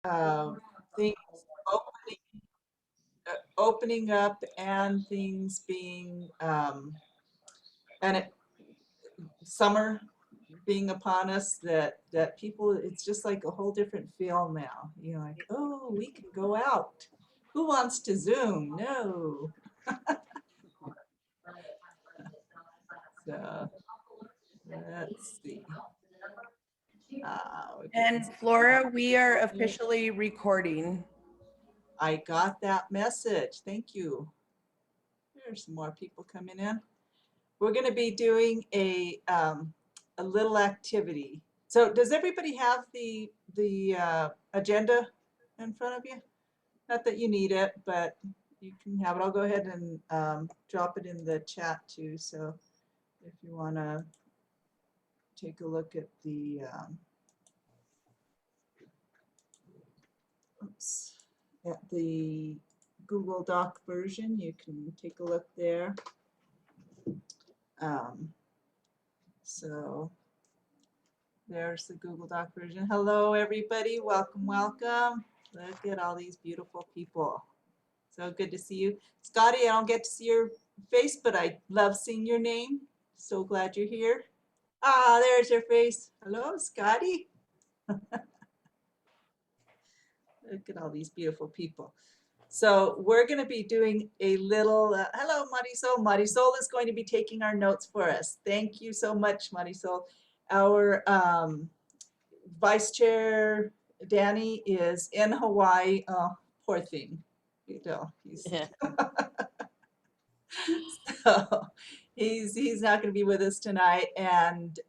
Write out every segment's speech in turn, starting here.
things opening, opening up and things being, and summer being upon us, that people, it's just like a whole different feel now. You know, like, oh, we can go out. Who wants to Zoom? No. So let's see. We get And this. Flora, we are officially recording. I got that message. Thank you. There's some more people coming in. We're going to be doing a little activity. So does everybody have the agenda in front of you? Not that you need it, but you can have it. I'll go ahead and drop it in the chat too. So if you want to take a look at the oops, at the Google Doc version, you can take a look there. So there's the Google Doc version. Hello, everybody. Welcome, welcome. Look at all these beautiful people. So good to see you. Scotty, I don't get to see your face, but I love seeing your name. So glad you're here. Ah, there's your face. Hello, Scotty. Look at all these beautiful people. So we're going to be doing a little, hello, Marisol. Marisol is going to be taking our notes for us. Thank you so much, Marisol. Our Vice Chair Danny is in Hawaii. Oh, poor thing. You know, so he's not going to be with us tonight. And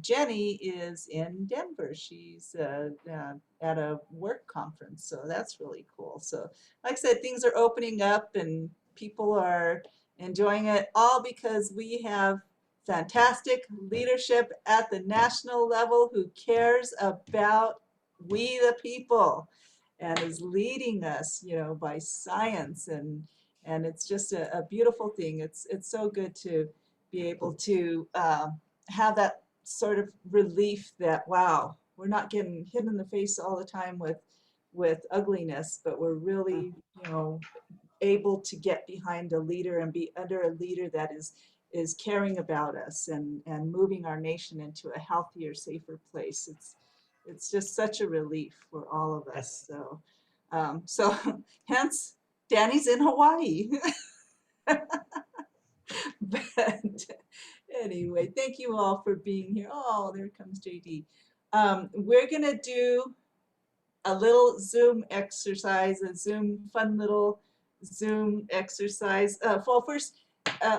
Jenny is in Denver. She's at a work conference, so that's really cool. So, like I said, things are opening up and people are enjoying it, all because we have fantastic leadership at the national level who cares about we the people and is leading us, you know, by science, and it's just a beautiful thing. It's so good to be able to have that sort of relief that, wow, we're not getting hit in the face all the time with ugliness, but we're really, you know, able to get behind a leader and be under a leader that is caring about us and moving our nation into a healthier, safer place. It's just such a relief for all of us. So so hence Danny's in Hawaii. But anyway, thank you all for being here. Oh, there comes JD. We're gonna do a little Zoom exercise, a fun little Zoom exercise. Well, first,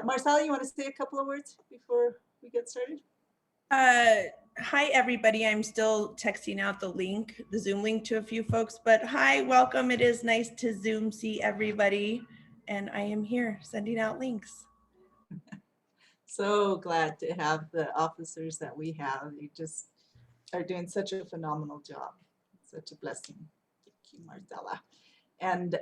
Marcella, you want to say a couple of words before we get started? Hi, everybody. I'm still texting out the link, the Zoom link to a few folks, but hi, welcome. It is nice to Zoom see everybody. And I am here sending out links. So glad to have the officers that we have. You just are doing such a phenomenal job. Such a blessing. Thank you, Marcella. And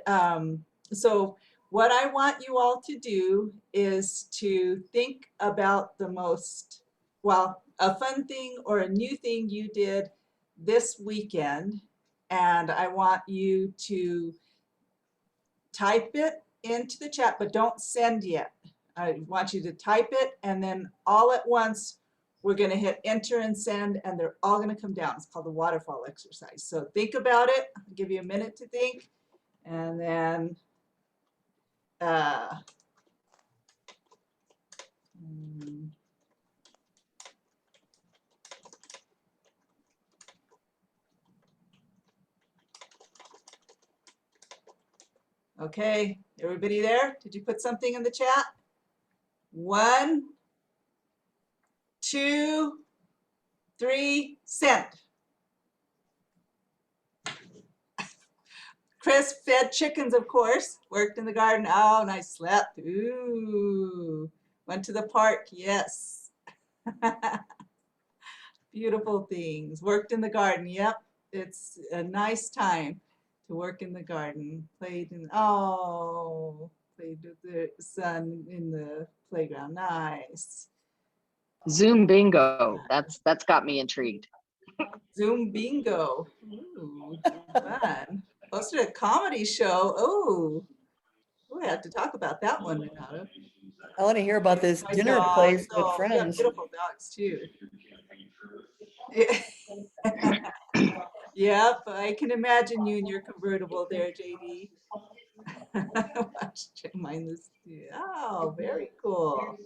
so what I want you all to do is to think about the most, well, a fun thing or a new thing you did this weekend. And I want you to type it into the chat, but don't send yet. I want you to type it, and then all at once, we're going to hit enter and send, and they're all going to come down. It's called the waterfall exercise. So think about it. I'll give you a minute to think, and then okay, everybody there? Did you put something in the chat? 1, 2, 3, send. Chris fed chickens, of course. Worked in the garden. Oh, and I slept. Ooh. Went to the park. Yes. Beautiful things. Worked in the garden. Yep. It's a nice time to work in the garden. Played with the sun in the playground. Nice. Zoom bingo. That's got me intrigued. Zoom bingo. Ooh, fun. Hosted a comedy show. Oh, we have to talk about that one, Renato. I want to hear about this My dinner dogs. place with Oh, you have friends. beautiful dogs too. Yep, I can imagine you in your convertible there, JD. Watch, mind this. Oh, very cool.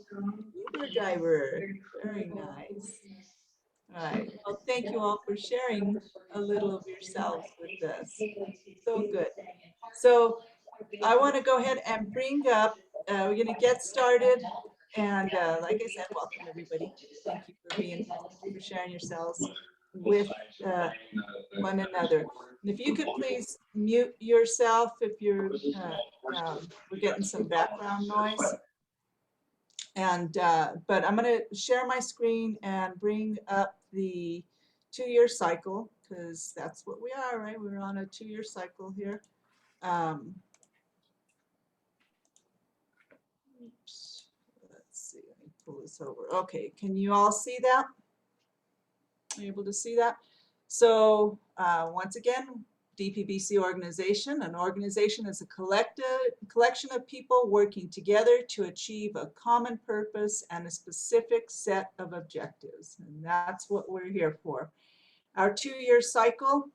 Uber driver. Very nice. All right. Well, thank you all for sharing a little of yourselves with us. So good. So I want to go ahead and bring up, we're going to get started. And like I said, welcome everybody. Thank you for being here. Thank you for sharing yourselves with uh, one another. And if you could please mute yourself if you're, we're getting some background noise. And, but I'm going to share my screen and bring up the 2-year cycle because that's what we are, right? We're on a 2-year cycle here. Oops. Let's see, let me pull this over. Okay, can you all see that? Are you able to see that? So once again, DPBC organization. An organization is a collection of people working together to achieve a common purpose and a specific set of objectives. And that's what we're here for. Our 2-year cycle,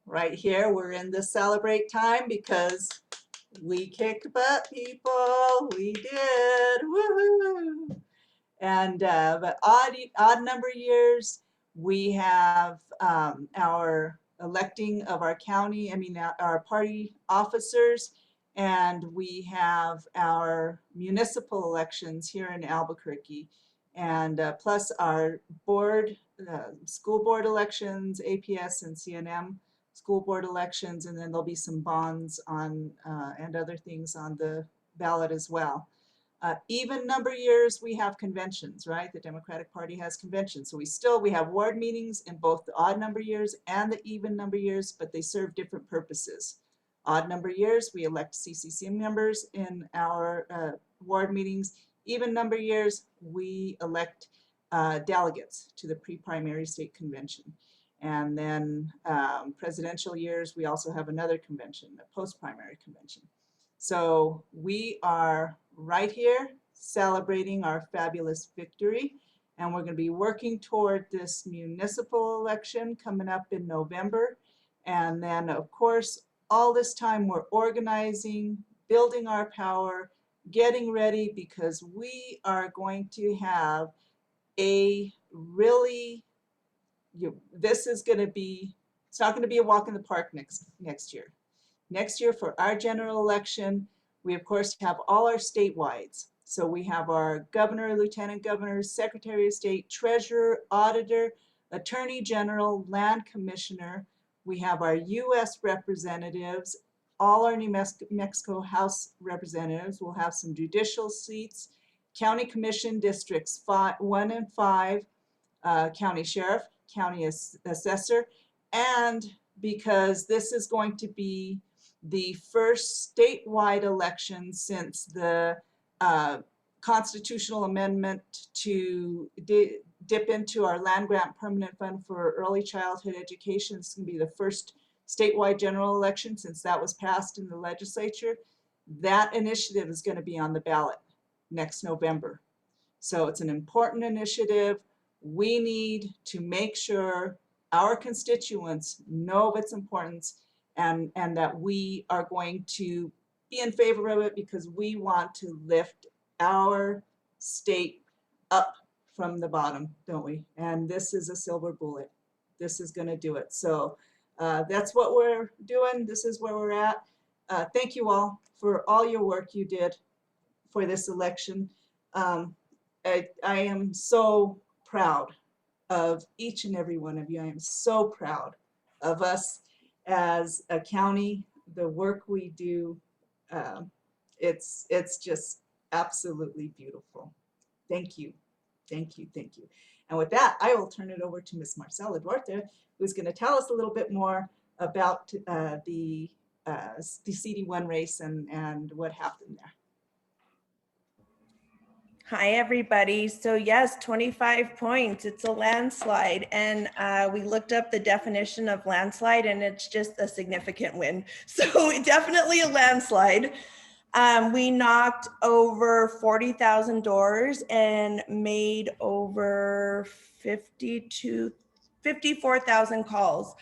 right here, we're in the celebrate time because we kicked butt, people. We did. Woohoo! And but odd number years, we have our electing of our county, I mean our party officers, and we have our municipal elections here in Albuquerque, and plus our board, school board elections, APS and CNM school board elections, and then there'll be some bonds on and other things on the ballot as well. Even number years, we have conventions, right? The Democratic Party has conventions. So we have ward meetings in both the odd number years and the even number years, but they serve different purposes. Odd number years, we elect CCC members in our ward meetings. Even number years, we elect delegates to the pre-primary state convention. And then presidential years, we also have another convention, a post-primary convention. So we are right here celebrating our fabulous victory, and we're going to be working toward this municipal election coming up in November. And then of course, all this time we're organizing, building our power, getting ready, because we are going to have a really, this is going to be, it's not going to be a walk in the park next year. Next year for our general election, we of course have all our statewides. So we have our governor, lieutenant governor, secretary of state, treasurer, auditor, attorney general, land commissioner. We have our US representatives, all our New Mexico House representatives. We'll have some judicial seats, county commission districts 1 and 5, county sheriff, county assessor, and because this is going to be the first statewide election since the constitutional amendment to dip into our land grant permanent fund for early childhood education. It's going to be the first statewide general election since that was passed in the legislature. That initiative is going to be on the ballot next November. So it's an important initiative. We need to make sure our constituents know of its importance, and that we are going to be in favor of it because we want to lift our state up from the bottom, don't we? And this is a silver bullet. This is going to do it. So that's what we're doing. This is where we're at. Thank you all for all your work you did for this election. I am so proud of each and every one of you. I am so proud of us as a county, the work we do. It's just absolutely beautiful. Thank you, thank you, thank you. And with that, I will turn it over to Miss Marcela Duarte, who's going to tell us a little bit more about the CD1 race and what happened there. Hi, everybody. So yes, 25 points. It's a landslide. And we looked up the definition of landslide and it's just a significant win. So definitely a landslide. We knocked over 40,000 doors and made over 54,000 calls.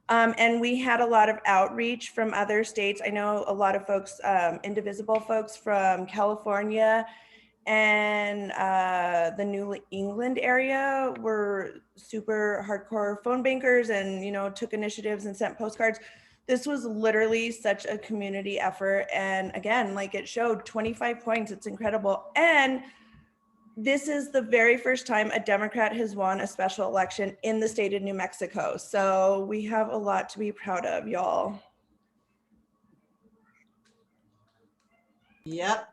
And we had a lot of outreach from other states. I know a lot of folks, Indivisible folks from California and the New England area were super hardcore phone bankers and, you know, took initiatives and sent postcards. This was literally such a community effort. And again, like it showed 25 points, it's incredible. And this is the very first time a Democrat has won a special election in the state of New Mexico. So we have a lot to be proud of, y'all. Yep,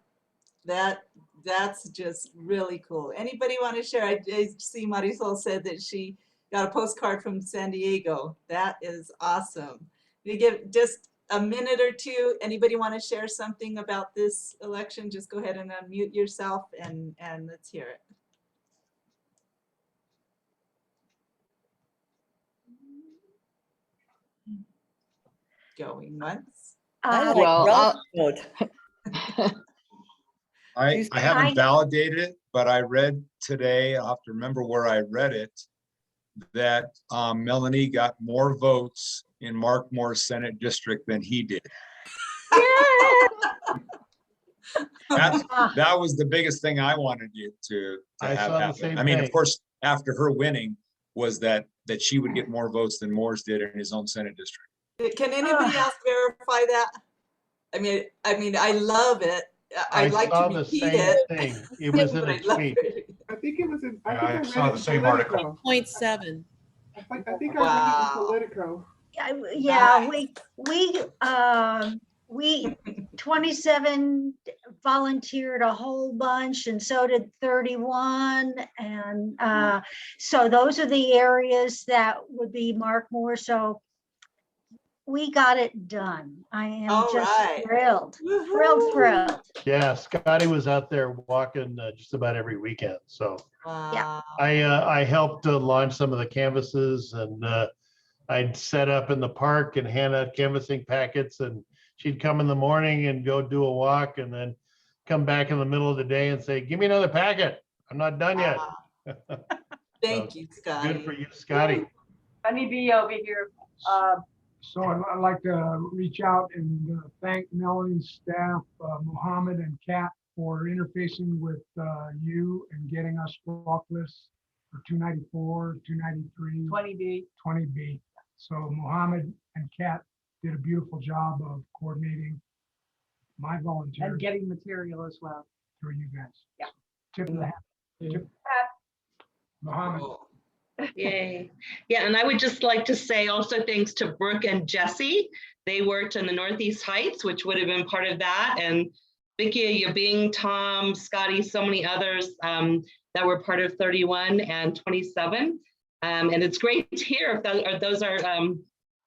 that's just really cool. Anybody want to share? I see Marisol said that she got a postcard from San Diego. That is awesome. We give just a minute or two. Anybody want to share something about this election? Just go ahead and unmute yourself and let's hear it. Going once. I like Well, Ralph's vote. I haven't validated it, but I read today, I'll have to remember where I read it, that Melanie got more votes in Mark Moore's Senate district than he did. That was the biggest thing I wanted you to I have saw the happen. same I mean, of thing. course, after her winning was that she would get more votes than Moore's did in his own Senate district. Can anybody else verify that? I mean, I love it. I'd like to saw the repeat same it. thing. It was in but a I'd love tweet. it. I think it was in, I I think I saw read it the in same Politico. article. 0.7. I think I Wow. read it in Politico. Yeah, Nice. we 27 volunteered a whole bunch and so did 31. And so those are the areas that would be Mark Moore. So we got it done. I am All just right. thrilled. Woohoo. Yeah, Scotty was out there walking just about every weekend. So Wow. I helped launch some of the canvases, and I'd set up in the park and hand out canvassing packets, and she'd come in the morning and go do a walk and then come back in the middle of the day and say, give me another packet. I'm not done yet. Wow. Thank you, Scotty. Good for you, Scotty. Funny bee over here. So I'd like to reach out and thank Melanie's staff, Mohammed and Kat, for interfacing with you and getting us walk lists for 294, 293, 20B. 20B. So Mohammed and Kat did a beautiful job of coordinating my volunteer And getting material as well. through you guys. Yeah. Tip of the hat. Tip. Mohammed. Cool. Yay. Yeah, and I would just like to say also thanks to Brooke and Jesse. They worked in the Northeast Heights, which would have been part of that. And Vicky, Yabing, Tom, Scotty, so many others that were part of 31 and 27. And it's great to hear if those are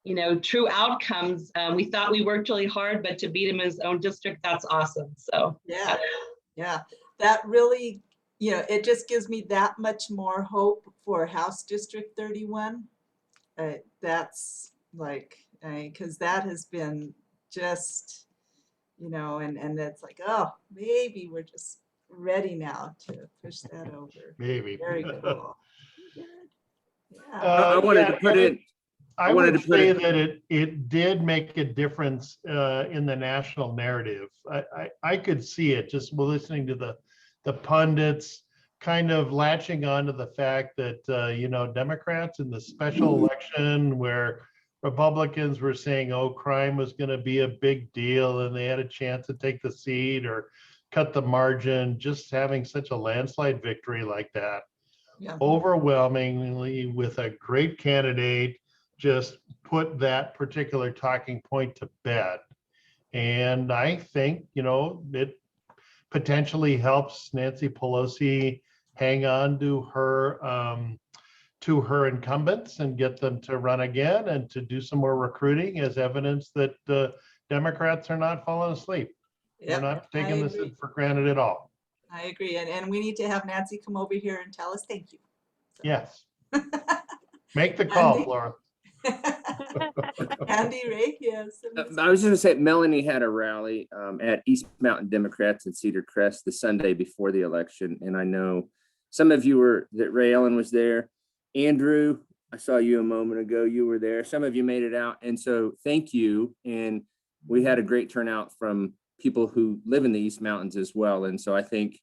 you know, true outcomes. We thought we worked really hard, but to beat him in his own district, that's awesome. So Yeah. Yeah. That really, you know, it just gives me that much more hope for House District 31. That's like, because that has been just, you know, and it's like, oh, maybe we're just ready now to push that over. Maybe. Very cool. Good. Yeah. I wanted to put in. I wanted would to put say it- that it did make a difference in the national narrative. I could see it just listening to the pundits kind of latching on to the fact that, you know, Democrats in the special election where Republicans were saying, oh, crime was going to be a big deal and they had a chance to take the seat or cut the margin, just having such a landslide victory like that, Yeah. overwhelmingly with a great candidate, just put that particular talking point to bed. And I think, you know, it potentially helps Nancy Pelosi hang on to her incumbents and get them to run again and to do some more recruiting as evidence that the Democrats are not falling asleep. They're Yep, not I taking this agree. for granted at all. I agree. And we need to have Nancy come over here and tell us thank you. So. Yes. Make the call, Andy? Laura. Andy, Ray, yes. I was just gonna say, Melanie had a rally at East Mountain Democrats in Cedar Crest the Sunday before the election. And I know some of you that Ray Ellen was there. Andrew, I saw you a moment ago, you were there. Some of you made it out. And so thank you. And we had a great turnout from people who live in the East Mountains as well. And so I think,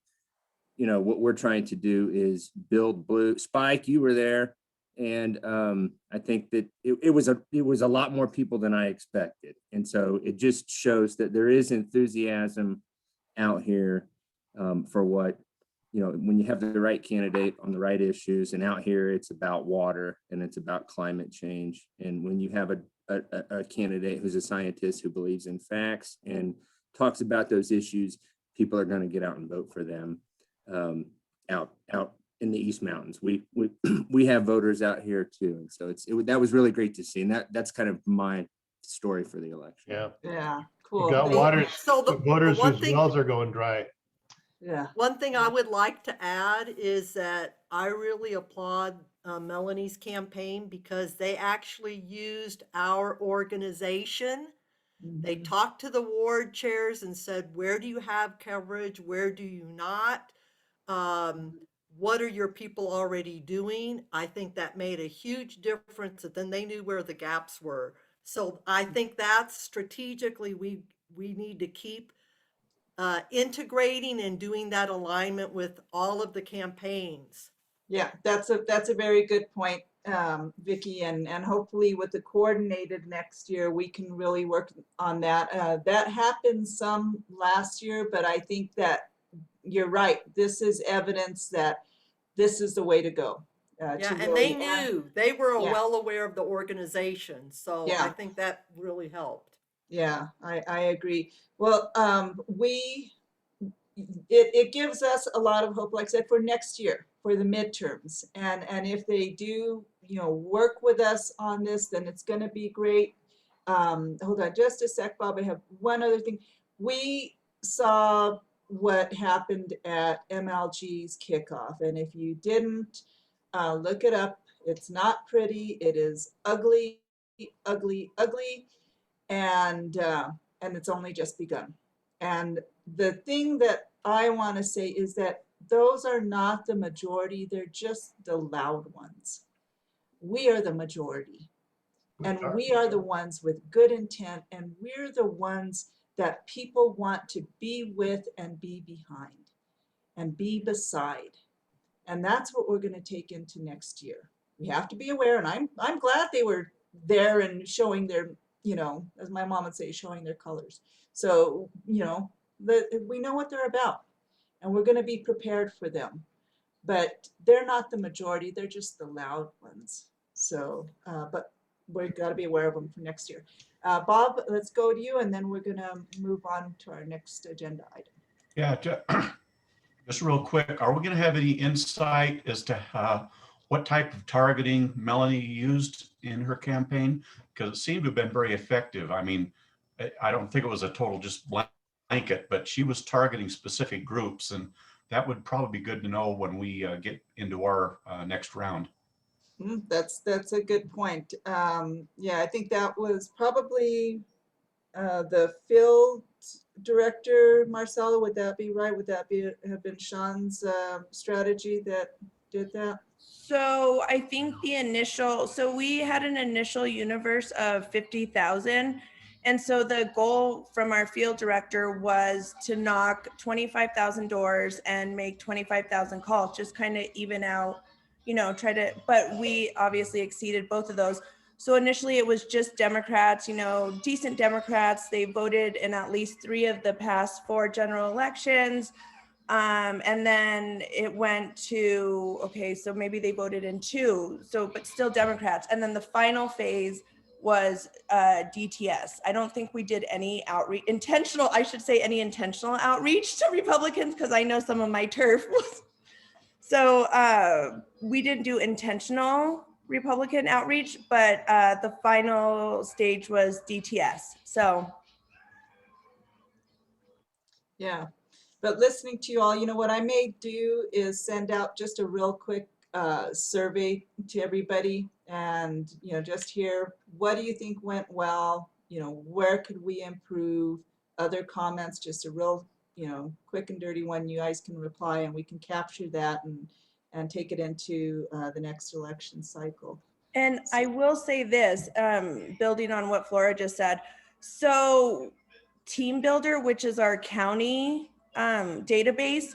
what we're trying to do is build blue. Spike, you were there. And I think that it was a lot more people than I expected. And so it just shows that there is enthusiasm out here for what, when you have the right candidate on the right issues. And out here, it's about water and it's about climate change. And when you have a candidate who's a scientist who believes in facts and talks about those issues, people are going to get out and vote for them out in the East Mountains. We have voters out here too. And so that was really great to see. And that's kind of my story for the election. Yeah. Yeah, You cool. got waters, So the voters one whose thing, wells are going dry. Yeah. one thing I would like to add is that I really applaud Melanie's campaign because they actually used our organization. They talked to the ward chairs and said, where do you have coverage? Where do you not? What are your people already doing? I think that made a huge difference. And then they knew where the gaps were. So I think that's strategically, we need to keep integrating and doing that alignment with all of the campaigns. Yeah, that's a very good point, Vicky, and hopefully with the coordinated next year, we can really work on that. That happened some last year, but I think that you're right. This is evidence that this is the way to go. Yeah, to and they really add- knew, they were Yeah. well aware of the organization. So Yeah. I think that really helped. Yeah, I agree. Well, it gives us a lot of hope, like I said, for next year, for the midterms. And if they do, work with us on this, then it's going to be great. Hold on just a sec, Bob. I have one other thing. We saw what happened at MLG's kickoff. And if you didn't, look it up. It's not pretty. It is ugly, ugly, ugly. And it's only just begun. And the thing that I want to say is that those are not the majority, they're just the loud ones. We are the majority. And we are the ones with good intent, and we're the ones that people want to be with and be behind and be beside. And that's what we're going to take into next year. We have to be aware, and I'm glad they were there and showing their, as my mom would say, showing their colors. So, we know what they're about, and we're going to be prepared for them. But they're not the majority, they're just the loud ones. So, but we've got to be aware of them for next year. Bob, let's go to you, and then we're going to move on to our next agenda item. Yeah, just real quick, are we going to have any insight as to what type of targeting Melanie used in her campaign? Because it seemed to have been very effective. I mean, I don't think it was a total just blanket, but she was targeting specific groups, and that would probably be good to know when we get into our next round. That's a good point. Yeah, I think that was probably the field director, Marcella. Would that be right? Would that have been Sean's strategy that did that? So I think so we had an initial universe of 50,000. And so the goal from our field director was to knock 25,000 doors and make 25,000 calls, just kind of even out, but we obviously exceeded both of those. So initially it was just Democrats, decent Democrats. They voted in at least 3 of the past 4 general elections. And then it went to, okay, so maybe they voted in 2, but still Democrats. And then the final phase was DTS. I don't think we did any intentional outreach to Republicans, because I know some of my turf was. So we didn't do intentional Republican outreach, but the final stage was DTS. So. Yeah. But listening to you all, what I may do is send out just a real quick survey to everybody and, just hear, what do you think went well? Where could we improve? Other comments, just a real, quick and dirty one. You guys can reply and we can capture that and take it into the next election cycle. And I will say this, building on what Flora just said. So Team Builder, which is our county database,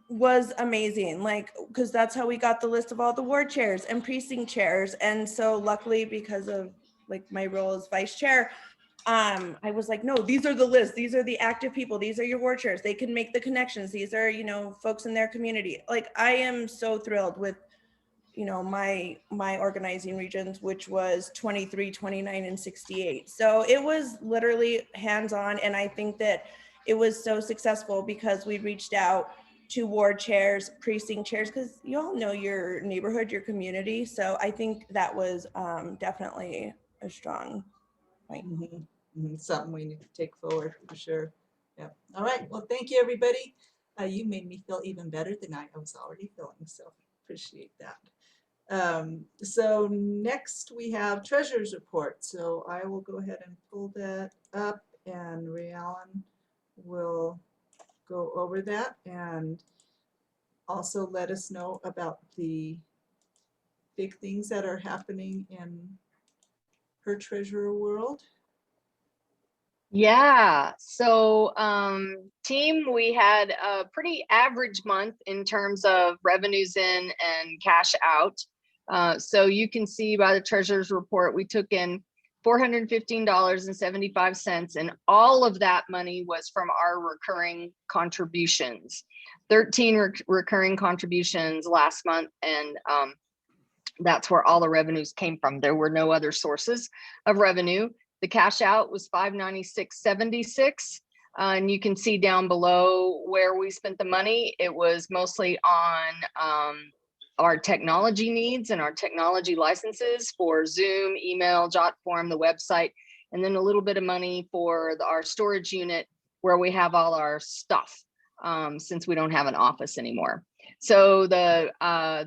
was amazing. Like, because that's how we got the list of all the ward chairs and precinct chairs. And so luckily, because of like my role as vice chair, I was like, no, these are the lists. These are the active people. These are your ward chairs. They can make the connections. These are, folks in their community. Like, I am so thrilled with, my organizing regions, which was 23, 29, and 68. So it was literally hands-on. And I think that it was so successful because we reached out to ward chairs, precinct chairs, because you all know your neighborhood, your community. So I think that was definitely a strong point. Something we need to take forward for sure. Yeah. All right. Well, thank you, everybody. You made me feel even better than I was already feeling. So appreciate that. So next we have treasurer's report. So I will go ahead and pull that up, and Ray Allen will go over that and also let us know about the big things that are happening in her treasurer world. Yeah, so team, we had a pretty average month in terms of revenues in and cash out. So you can see by the treasurer's report, we took in $415.75, and all of that money was from our recurring contributions. 13 recurring contributions last month, and that's where all the revenues came from. There were no other sources of revenue. The cash out was $596.76. And you can see down below where we spent the money. It was mostly on our technology needs and our technology licenses for Zoom, email, JotForm, the website, and then a little bit of money for our storage unit where we have all our stuff, since we don't have an office anymore. So the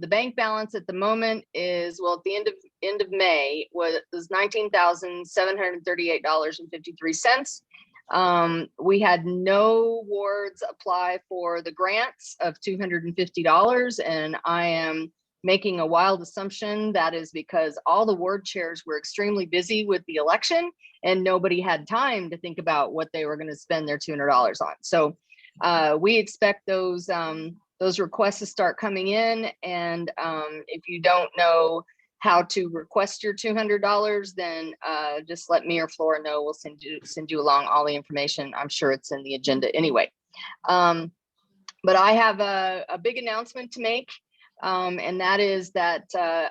bank balance at the moment is, well, at the end of May was $19,738.53. We had no wards apply for the grants of $250, and I am making a wild assumption that is because all the ward chairs were extremely busy with the election and nobody had time to think about what they were going to spend their $200 on. So we expect those requests to start coming in, and if you don't know how to request your $200, then just let me or Flora know. We'll send you along all the information. I'm sure it's in the agenda anyway. But I have a big announcement to make, and that is that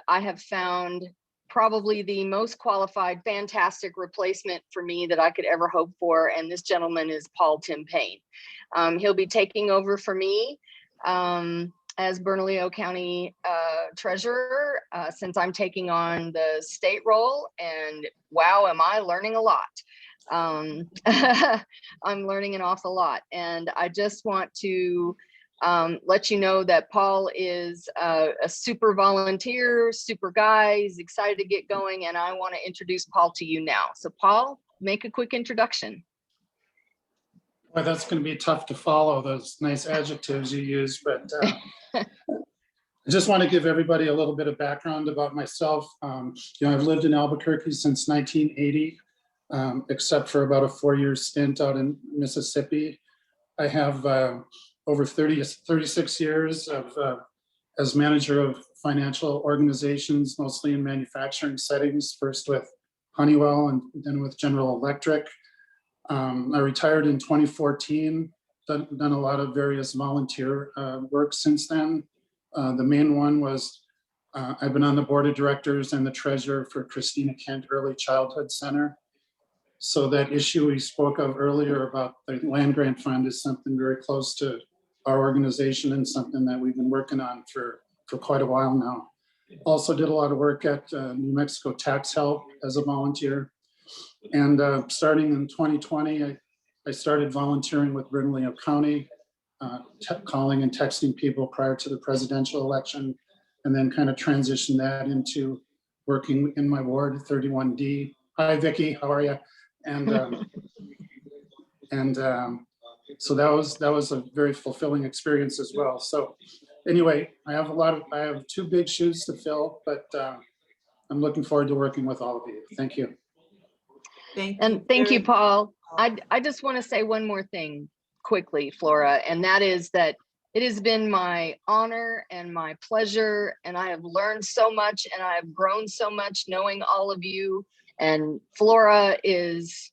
I have found probably the most qualified, fantastic replacement for me that I could ever hope for, and this gentleman is Paul Tim Payne. He'll be taking over for me as Bernalillo County treasurer, since I'm taking on the state role, and wow, am I learning a lot. I'm learning an awful lot, and I just want to let you know that Paul is a super volunteer, super guy. He's excited to get going, and I want to introduce Paul to you now. So Paul, make a quick introduction. Well, that's going to be tough to follow, those nice adjectives you use, but I just want to give everybody a little bit of background about myself. I've lived in Albuquerque since 1980, except for about a 4-year stint out in Mississippi. I have over 36 years as manager of financial organizations, mostly in manufacturing settings, first with Honeywell and then with General Electric. I retired in 2014, done a lot of various volunteer work since then. The main one was I've been on the board of directors and the treasurer for Christina Kent Early Childhood Center. So that issue we spoke of earlier about the land grant fund is something very close to our organization and something that we've been working on for quite a while now. Also did a lot of work at New Mexico Tax Help as a volunteer. And starting in 2020, I started volunteering with Bernalillo County. calling and texting people prior to the presidential election, and then kind of transition that into working in my ward, 31D. Hi, Vicky, how are you? So that was a very fulfilling experience as well. So anyway, I have 2 big shoes to fill, but I'm looking forward to working with all of you. Thank you. Thank you, Paul. I just want to say one more thing quickly, Flora, and that is that it has been my honor and my pleasure, and I have learned so much and I have grown so much knowing all of you. And Flora is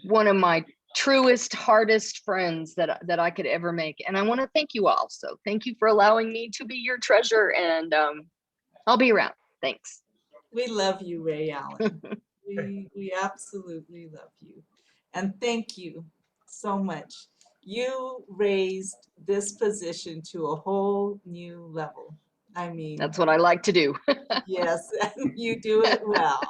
one of my truest, hardest friends that I could ever make. And I want to thank you all. So thank you for allowing me to be your treasure, and I'll be around. Thanks. We love you, Ray Allen. We absolutely love you. And thank you so much. You raised this position to a whole new level. I mean, That's what I like to do. yes, and you do it well.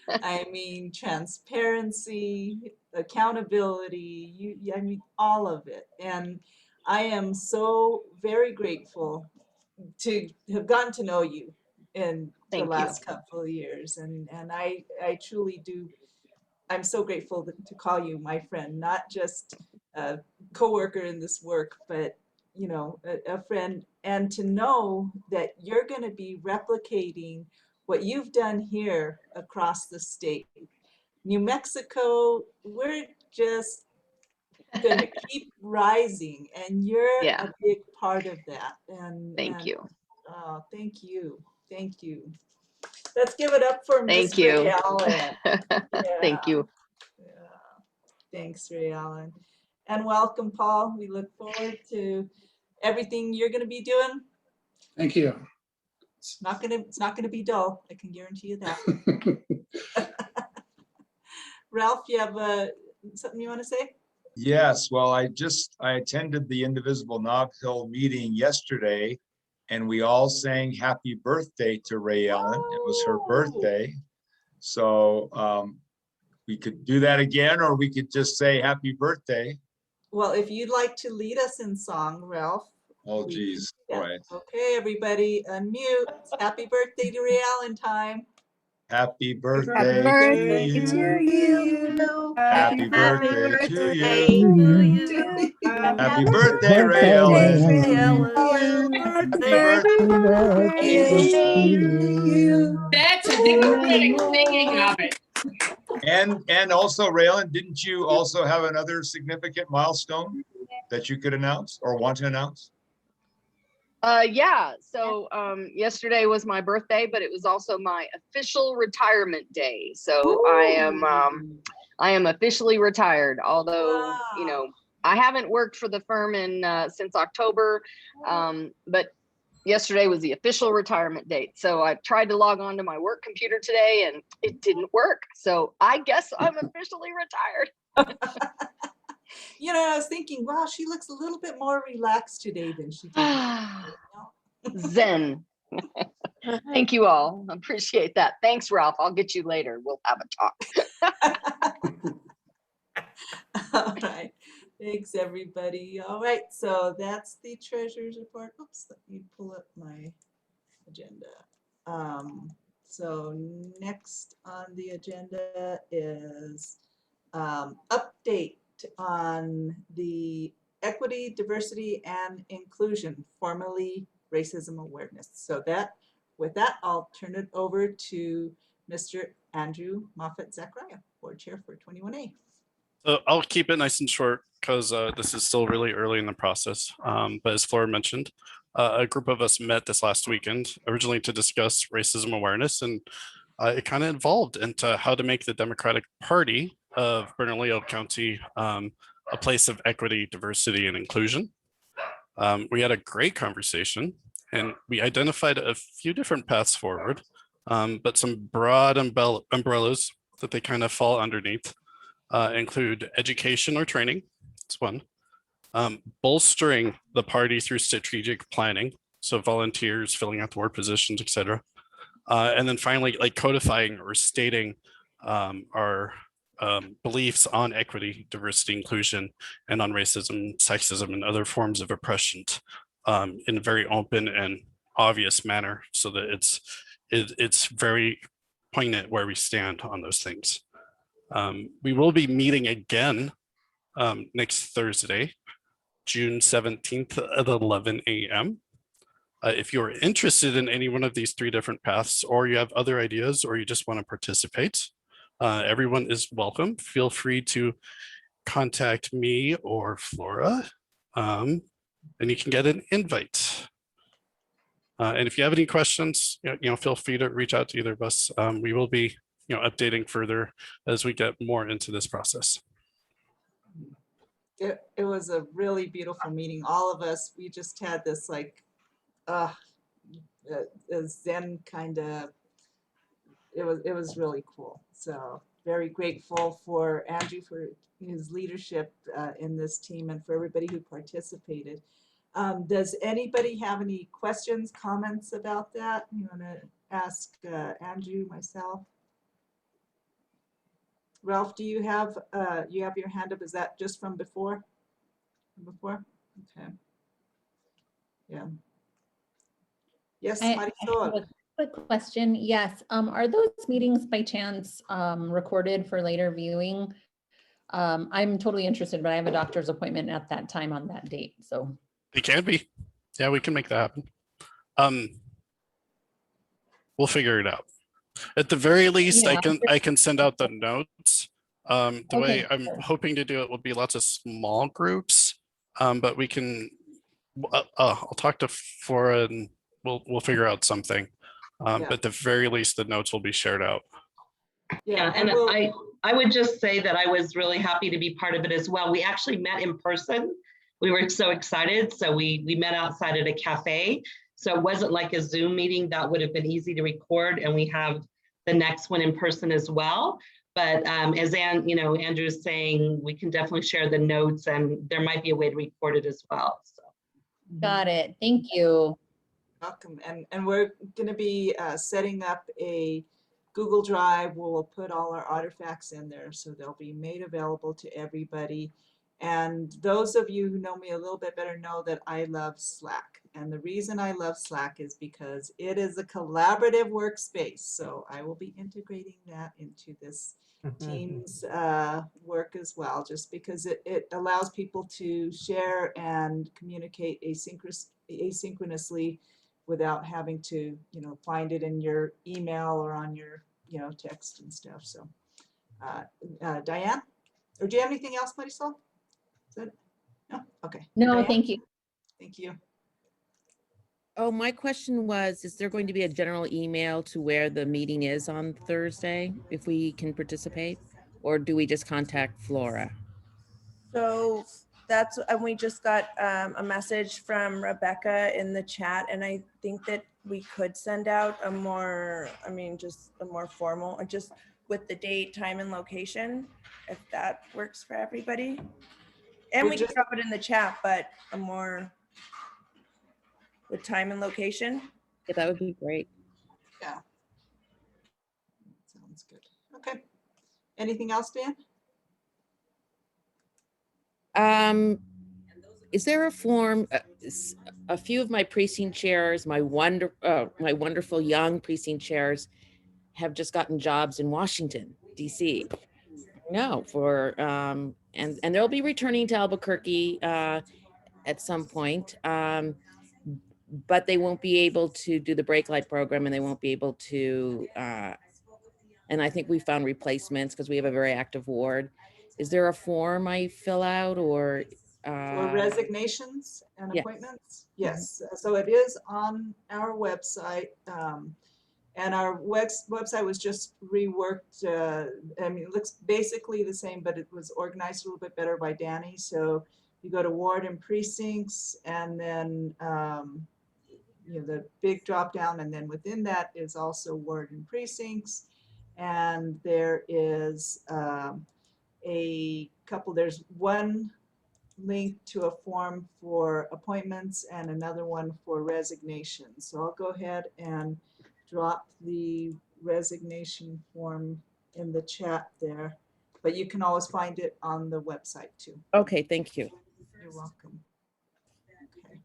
I mean, transparency, accountability, I mean, all of it. And I am so very grateful to have gotten to know you in the Thank you. last couple of years. And I truly do. I'm so grateful to call you my friend, not just a coworker in this work, but you know, a friend, and to know that you're going to be replicating what you've done here across the state. New Mexico, we're just going to keep rising, and you're Yeah. a big part of that. And Thank you. Oh, thank you. Thank you. Let's give it up for Miss Thank you. Ray Allen. Thank you. Yeah. Thanks, Ray Allen. And welcome, Paul. We look forward to everything you're going to be doing. Thank you. It's not going to be dull. I can guarantee you that. Ralph, you have something you want to say? Yes, well, I attended the Indivisible Nob Hill meeting yesterday, and we all sang happy birthday to Ray Ellen. It was her birthday. So we could do that again, or we could just say happy birthday. Well, if you'd like to lead us in song, Ralph. Oh, geez. All right. Okay, everybody, unmute. Happy birthday to Ray Allen time. Happy birthday to you. Happy birthday to you. Happy birthday, Ray Ellen. Happy birthday to you. That's a dramatic singing of it. And also, Ray Ellen, didn't you also have another significant milestone that you could announce or want to announce? Yeah, so yesterday was my birthday, but it was also my official retirement day. So I am officially retired, although, you know, I haven't worked for the firm since October, but yesterday was the official retirement date. So I tried to log on to my work computer today and it didn't work. So I guess I'm officially retired. You know, I was thinking, wow, she looks a little bit more relaxed today than she did. Zen. Thank you all. Appreciate that. Thanks, Ralph. I'll get you later. We'll have a talk. All right. Thanks, everybody. All right. So that's the treasurer's report. Oops, let me pull up my agenda. So next on the agenda is update on the equity, diversity, and inclusion, formerly racism awareness. So with that, I'll turn it over to Mr. Andrew Moffett-Zachariah, board chair for 21A. So I'll keep it nice and short because this is still really early in the process. But as Flora mentioned, a group of us met this last weekend, originally to discuss racism awareness, and it kind of evolved into how to make the Democratic Party of Bernalillo County a place of equity, diversity, and inclusion. We had a great conversation, and we identified a few different paths forward, but some broad umbrellas that they kind of fall underneath include education or training. That's one. Bolstering the party through strategic planning, so volunteers filling out the board positions, etc. And then finally, like codifying or stating our beliefs on equity, diversity, inclusion, and on racism, sexism, and other forms of oppression in a very open and obvious manner, so that it's very poignant where we stand on those things. We will be meeting again next Thursday, June 17th at 11 a.m. If you're interested in any one of these 3 different paths, or you have other ideas, or you just want to participate, everyone is welcome. Feel free to contact me or Flora, and you can get an invite. And if you have any questions, feel free to reach out to either of us. We will be, updating further as we get more into this process. It was a really beautiful meeting. All of us, we just had this like, a Zen kind of, it was really cool. So very grateful for Andrew for his leadership in this team and for everybody who participated. Does anybody have any questions, comments about that? You want to ask Andrew, myself? Ralph, do you have your hand up? Is that just from before? Okay. Yeah. Yes, I have Marisol. a quick question. Yes. Are those meetings by chance recorded for later viewing? I'm totally interested, but I have a doctor's appointment at that time on that date. So It can be. Yeah, we can make that happen. We'll figure it out. At the very least, Yeah. I can send out the notes. The way Okay, I'm sure. hoping to do it will be lots of small groups, but we can. I'll talk to Flora and we'll figure out something. Yeah. But at the very least, the notes will be shared out. Yeah, and I would just say that I was really happy to be part of it as well. We actually met in person. We were so excited. So we met outside at a cafe. So it wasn't like a Zoom meeting that would have been easy to record. And we have the next one in person as well. But as Andrew's saying, we can definitely share the notes and there might be a way to record it as well. So. Got it. Thank you. Welcome. And we're going to be setting up a Google Drive. We'll put all our artifacts in there, so they'll be made available to everybody. And those of you who know me a little bit better know that I love Slack. And the reason I love Slack is because it is a collaborative workspace. So I will be integrating that into this Teams work as well, just because it allows people to share and communicate asynchronously without having to, find it in your email or on your, text and stuff. So Diane, or do you have anything else, Marisol? Is that, no? Okay. No, Diane? thank you. Thank you. Oh, my question was, is there going to be a general email to where the meeting is on Thursday if we can participate? Or do we just contact Flora? So and we just got a message from Rebecca in the chat, and I think that we could send out a more formal, just with the date, time, and location, if that works for everybody. And we can drop it in the chat, but a more with time and location. Yeah, that would be great. Yeah. Sounds good. Okay. Anything else, Dan? Is there a form? A few of my precinct chairs, my wonderful young precinct chairs, have just gotten jobs in Washington, D.C. No, and they'll be returning to Albuquerque at some point, but they won't be able to do the brake light program, and they won't be able to. And I think we found replacements because we have a very active ward. Is there a form I fill out or? For resignations and yes. appointments? Yes. So it is on our website. And our website was just reworked. It looks basically the same, but it was organized a little bit better by Danny. So you go to ward and precincts, and then the big drop down, and then within that is also ward and precincts. And there is there's one link to a form for appointments and another one for resignations. So I'll go ahead and drop the resignation form in the chat there. but you can always find it on the website too. Okay, thank you. You're welcome. Okay.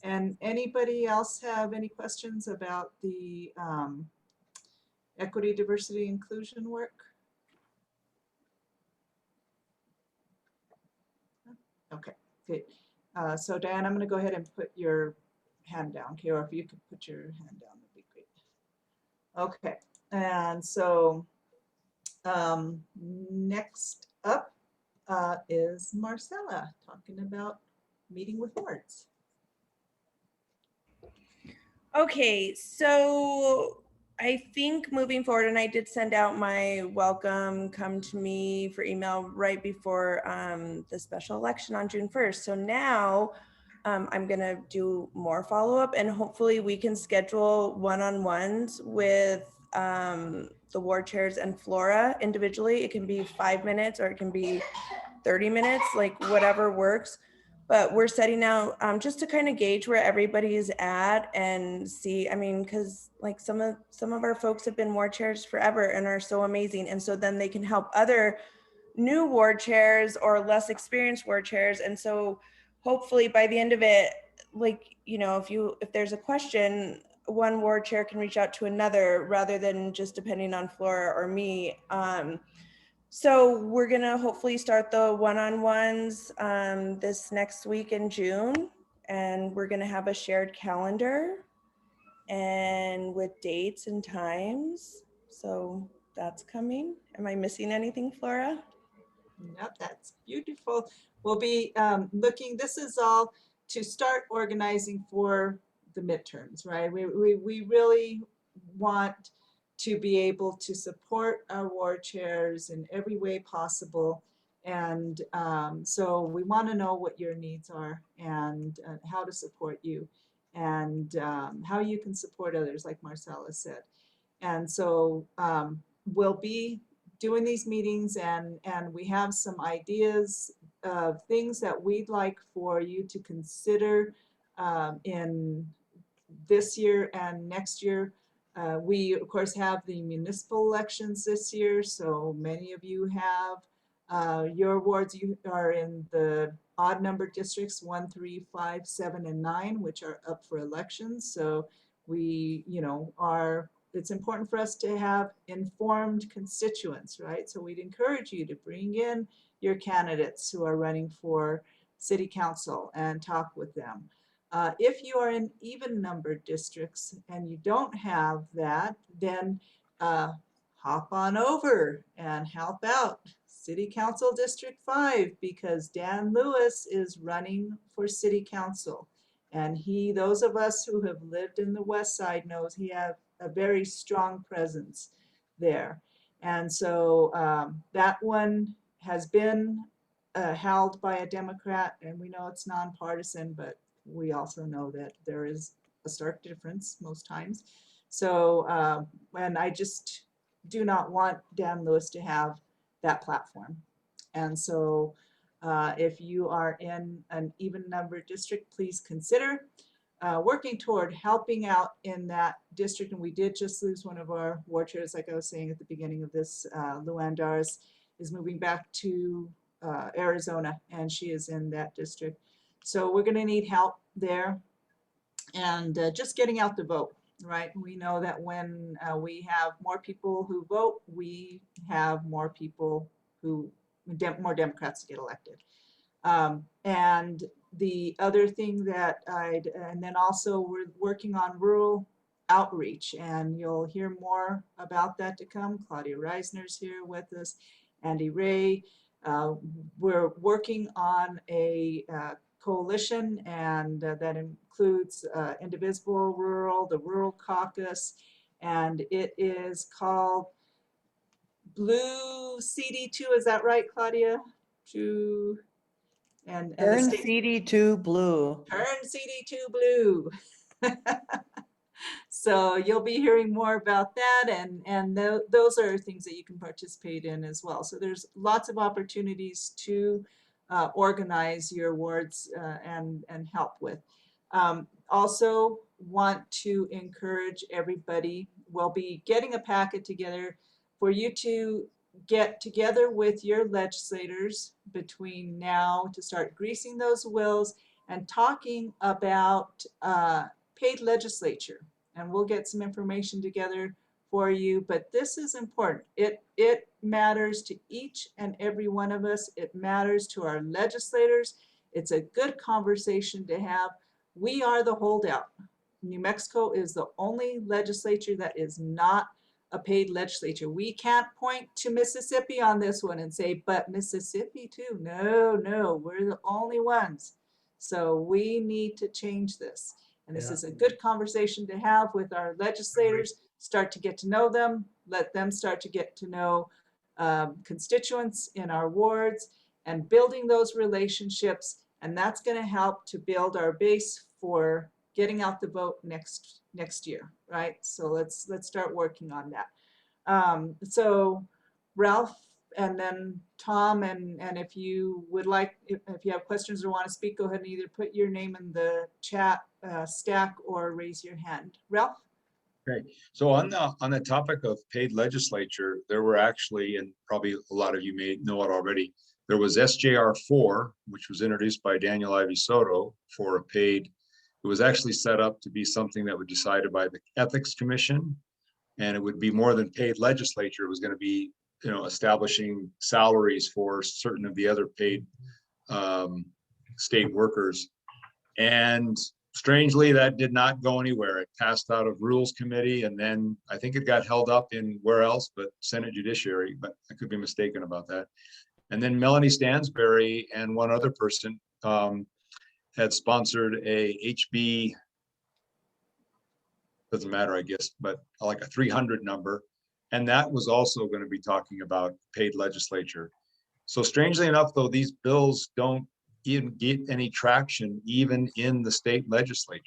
And anybody else have any questions about the equity, diversity, inclusion work? Okay, good. So Diane, I'm going to go ahead and put your hand down, okay, or if you could put your hand down, that'd be great. Okay, and so next up is Marcella talking about meeting with boards. Okay, so I think moving forward, and I did send out my welcome come to me for email right before the special election on June 1st. So now I'm gonna do more follow-up, and hopefully we can schedule one-on-ones with the ward chairs and Flora individually. It can be 5 minutes or it can be 30 minutes, like whatever works. But we're setting out just to kind of gauge where everybody's at and see, I mean, because like some of our folks have been ward chairs forever and are so amazing. And so then they can help other new ward chairs or less experienced ward chairs. And so hopefully by the end of it, like, you know, if there's a question, one ward chair can reach out to another rather than just depending on Flora or me. So we're gonna hopefully start the one-on-ones this next week in June, and we're gonna have a shared calendar and with dates and times. So that's coming. Am I missing anything, Flora? Yep, that's beautiful. We'll be looking, this is all to start organizing for the midterms, right? We really want to be able to support our ward chairs in every way possible. And so we want to know what your needs are and how to support you and how you can support others, like Marcella said. And so we'll be doing these meetings and we have some ideas of things that we'd like for you to consider in this year and next year. We of course have the municipal elections this year, so many of you have your wards. You are in the odd number districts 1, 3, 5, 7, and 9, which are up for elections. So we, you know, it's important for us to have informed constituents, right? So we'd encourage you to bring in your candidates who are running for city council and talk with them. If you are in even numbered districts and you don't have that, then hop on over and help out City Council District 5 because Dan Lewis is running for City Council. And those of us who have lived in the West Side knows he has a very strong presence there. And so that one has been held by a Democrat, and we know it's nonpartisan, but we also know that there is a stark difference most times. So, and I just do not want Dan Lewis to have that platform. And so if you are in an even number district, please consider working toward helping out in that district. And we did just lose one of our ward chairs, like I was saying at the beginning of this. Luann Doris is moving back to Arizona, and she is in that district. So we're going to need help there and just getting out the vote, right? We know that when we have more people who vote, we have more people who, more Democrats get elected. And the other thing that and then also we're working on rural outreach, and you'll hear more about that to come. Claudia Reisner's here with us, Andy Ray. We're working on a coalition, and that includes Indivisible Rural, the Rural Caucus, and it is called Blue CD2. Is that right, Claudia? And the Turn state, CD2 blue. turn CD2 blue. So you'll be hearing more about that, and those are things that you can participate in as well. So there's lots of opportunities to organize your wards and help with. Also want to encourage everybody, we'll be getting a packet together for you to get together with your legislators between now to start greasing those wheels and talking about paid legislature. And we'll get some information together for you, but this is important. It matters to each and every one of us. It matters to our legislators. It's a good conversation to have. We are the holdout. New Mexico is the only legislature that is not a paid legislature. We can't point to Mississippi on this one and say, but Mississippi too. No, we're the only ones. So we need to change this. And this is a good conversation to have with our legislators, start to get to know them, let them start to get to know constituents in our wards and building those relationships. And that's going to help to build our base for getting out the vote next year, right? So let's start working on that. So Ralph and then Tom, and if you would like, if you have questions or want to speak, go ahead and either put your name in the chat stack or raise your hand. Ralph? Great. So on the topic of paid legislature, there were actually, and probably a lot of you may know it already, there was SJR 4, which was introduced by Daniel Ivy Soto for a paid. It was actually set up to be something that would be decided by the Ethics Commission, and it would be more than paid legislature. It was going to be, establishing salaries for certain of the other paid state workers. And strangely, that did not go anywhere. It passed out of Rules Committee, and then I think it got held up in where else, but Senate Judiciary, but I could be mistaken about that. And then Melanie Stansberry and one other person had sponsored a HB, doesn't matter, I guess, but like a 300 number. And that was also going to be talking about paid legislature. So strangely enough, though, these bills don't even get any traction even in the state legislature.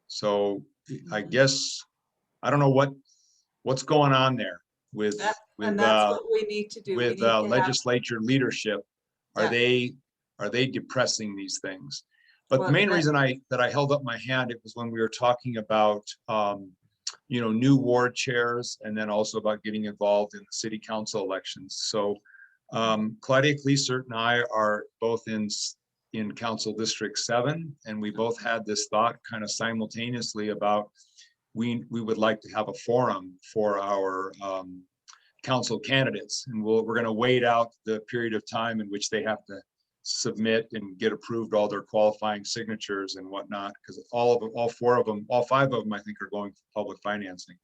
So I guess, I don't know what's going on there with that's what we need to do. With legislature leadership. Are they depressing these things? But the main reason that I held up my hand, it was when we were talking about new ward chairs, and then also about getting involved in the city council elections. So Claudia Kleesert and I are both in Council District 7, and we both had this thought kind of simultaneously about we would like to have a forum for our council candidates, and we're going to wait out the period of time in which they have to submit and get approved all their qualifying signatures and whatnot, because all 5 of them I think are going for public financing.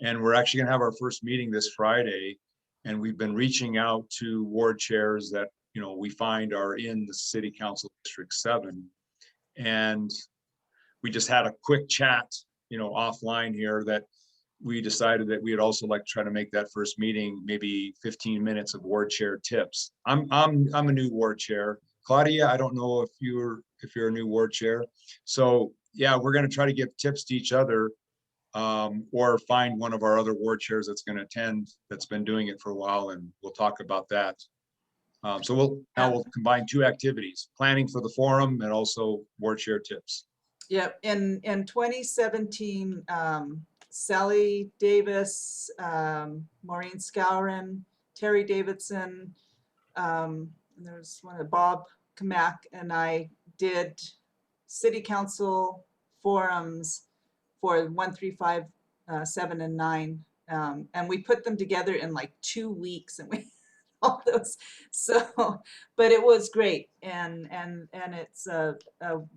And we're actually going to have our first meeting this Friday, and we've been reaching out to ward chairs that we find are in the city council District 7, and we just had a quick chat offline here that we decided that we'd also like to try to make that first meeting maybe 15 minutes of ward chair tips. I'm a new ward chair. Claudia, I don't know if you're a new ward chair. So yeah, we're going to try to give tips to each other, or find one of our other ward chairs that's going to attend, that's been doing it for a while, and we'll talk about that. So we'll combine 2 activities: planning for the forum and also ward chair tips. Yep. In 2017, Sally Davis, Maureen Scourin, Terry Davidson, there's one of Bob Kamak, and I did city council forums for 1, 3, 5, 7, and 9. And we put them together in like 2 weeks, and we all those. So, but it was great, and it's a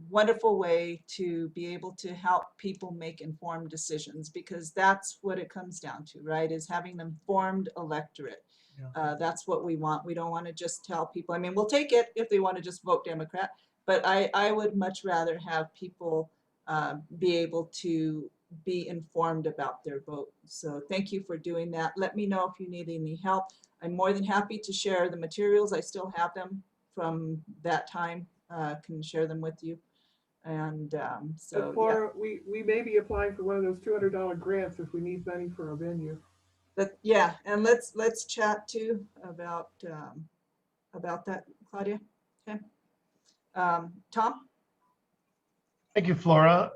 wonderful way to be able to help people make informed decisions, because that's what it comes down to, right? Is having an informed electorate. That's what we want. We don't want to just tell people. I mean, we'll take it if they want to just vote Democrat, but I would much rather have people be able to be informed about their vote. So thank you for doing that. Let me know if you need any help. I'm more than happy to share the materials. I still have them from that time. Can share them with you. And so Flora, we may be applying for one of those $200 grants if we need money for a venue. Yeah, and let's chat too about that, Claudia. Okay. Tom? Thank you, Flora.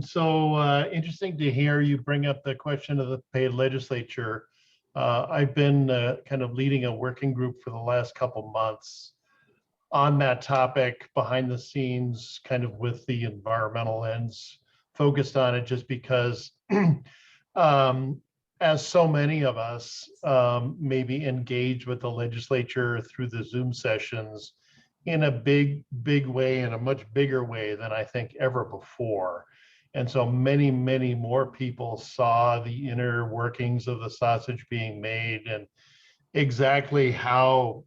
So interesting to hear you bring up the question of the paid legislature. I've been kind of leading a working group for the last couple months on that topic behind the scenes, kind of with the environmental ends focused on it, just because as so many of us maybe engage with the legislature through the Zoom sessions in a big way, in a much bigger way than I think ever before. And so many more people saw the inner workings of the sausage being made and exactly how,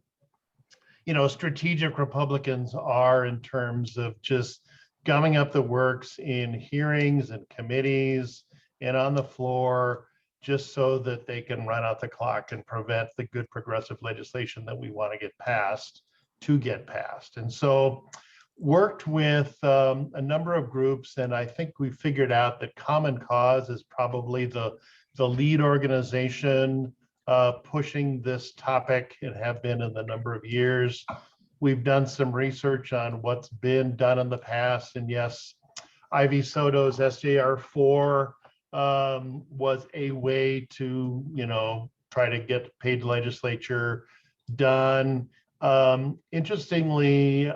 you know, strategic Republicans are in terms of just gumming up the works in hearings and committees and on the floor, just so that they can run out the clock and prevent the good progressive legislation that we want to get passed. And so worked with a number of groups, and I think we figured out that Common Cause is probably the lead organization pushing this topic and have been in the number of years. We've done some research on what's been done in the past, and yes, Ivy Soto's SJR4 was a way to, you know, try to get paid legislature done. Interestingly,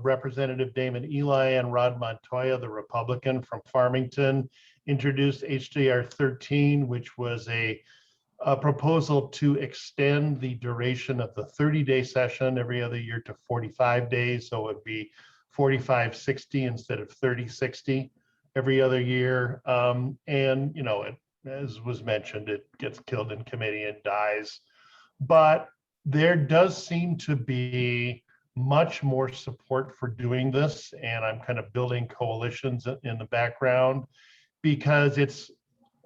Representative Damon Eli and Rod Montoya, the Republican from Farmington, introduced HJR 13, which was a proposal to extend the duration of the 30-day session every other year to 45 days. So it would be 45-60 instead of 30-60 every other year. And, you know, as was mentioned, it gets killed in committee and dies. But there does seem to be much more support for doing this. And I'm kind of building coalitions in the background because it's,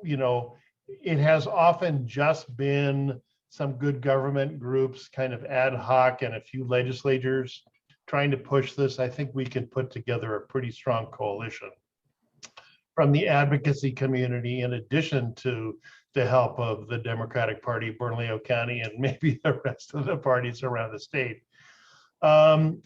you know, it has often just been some good government groups, kind of ad hoc, and a few legislators trying to push this. I think we can put together a pretty strong coalition from the advocacy community, in addition to the help of the Democratic Party, Bernalillo County, and maybe the rest of the parties around the state.